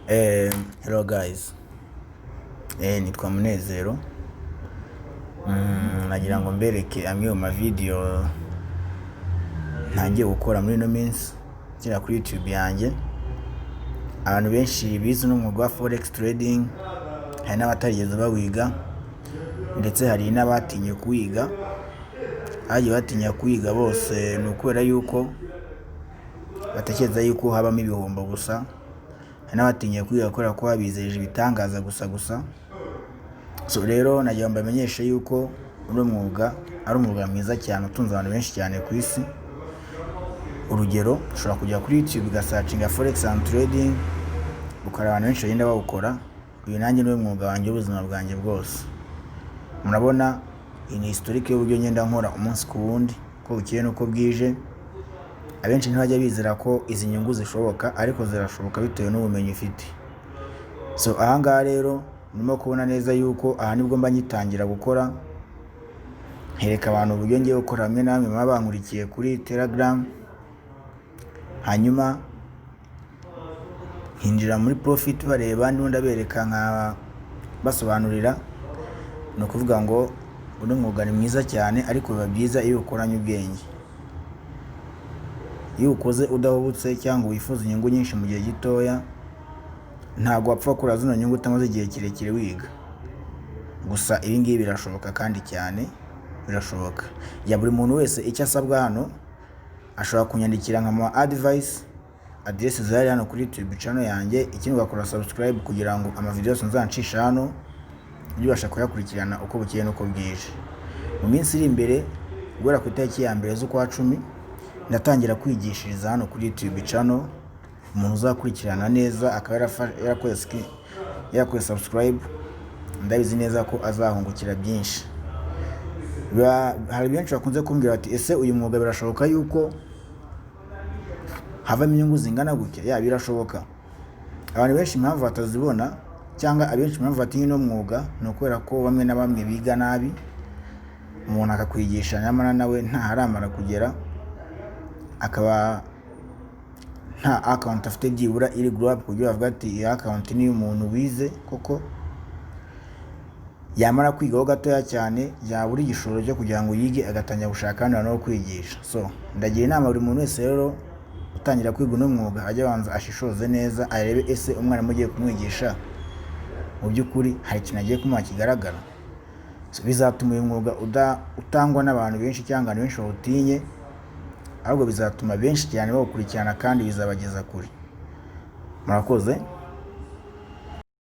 Hello guys, nitwa Munezero. Nagira ngo mbereke amwe mu mavideo ntangiye gukora muri ino minsi kira kuri YouTube yanjye. Abantu benshi bize n'umwuga wa Forex trading, hari n'abatarigeze bawiga ndetse hari n'abatinye kuwiga. Abagiye batinya kuwiga bose ni ukubera yuko batekereza yuko habamo ibihombo gusa. N'abatinye kwiga gukora ko babizeje ibitangaza gusa. So rero nagira ngo mbamenyeshe yuko uno mwuga ari umwuga mwiza cyane utunze abantu benshi cyane ku isi. Urugero, ushobora kujya kuri YouTube ugasearchinga Forex and Trading, ukara abantu benshi bagenda bawukora. Uyu nanjye niwe mwuga wanjye ubuzima bwanjye bwose. Murabona ini historique y'uburyo ngenda nkora umunsi ku wundi ko bukeye nuko bwije. Abenshi ntibajya bizera ko izi nyungu zishoboka, ariko zirashoboka bitewe n'ubumenyi ufite. So ahangaha rero ndimo kubona neza yuko aha nibwo mba nyitangira gukora, hereka abantu uburyo ngiye gukora hamwe namwe maba bankurikiye kuri Telegram. Hanyuma hinjira muri profit bareba ndimo ndabereka nka basobanurira. No kuvuga ngo uno mwuga ni mwiza cyane, ariko biba byiza iyo ukoranye ubwenge. Iyo ukoze udahubutse cyangwa wifuza inyungu nyinshi mu gihe gitoya, ntago wapfa kura zino nyungu utamaze igihe kirekire wiga. Gusa ibi ngibi birashoboka kandi cyane birashoboka. Ya buri muntu wese icyo asabwa hano, ashobora kunyandikira nka advice, address zari hano kuri YouTube channel yanjye. Ikindi ugakora subscribe kugira ngo amavideo nzancisha hano ubasha kuyakurikirana uko bukeye nuko bwije. Mu minsi iri imbere, guhera ku itariki ya mbere z'ukwa 10, ndatangira kwigishiriza hano kuri YouTube channel. Umuntu uzakurikirana neza akaba yarakoze subscribe, ndabizi neza ko azahungukira byinshi. Hari benshi bakunze kumbwira ati ese uyu mwuga birashoboka yuko havamo inyungu zingana gutya? Ya, birashoboka. Abantu benshi impamvu batazibona cyangwa abenshi impamvu batinya no mwuga ni ukubera ko bamwe na bamwe biga nabi. Umuntu akakwigisha nyamara nawe ntaharamara kugera, akaba nta account afite byibura iri grow up kugira bavuga ati iyi account ni umuntu wize koko. Yamara kwigaho gatoya cyane, yabura igishoro cyo kugira ngo yige agatangira gushaka no kwigisha. So ndagira inama buri muntu wese rero utangira kwiga no mwuga ajya banza ashishoze neza, arebe ese umwana mugiye kumwigisha mu by'ukuri hari ikintu agiye kumuha kigaragara. So bizatuma uyu mwuga utangwa n'abantu benshi cyangwa abantu benshi bawutinye, ahubwo bizatuma benshi cyane bawukurikirana kandi bizabageza kure. Murakoze.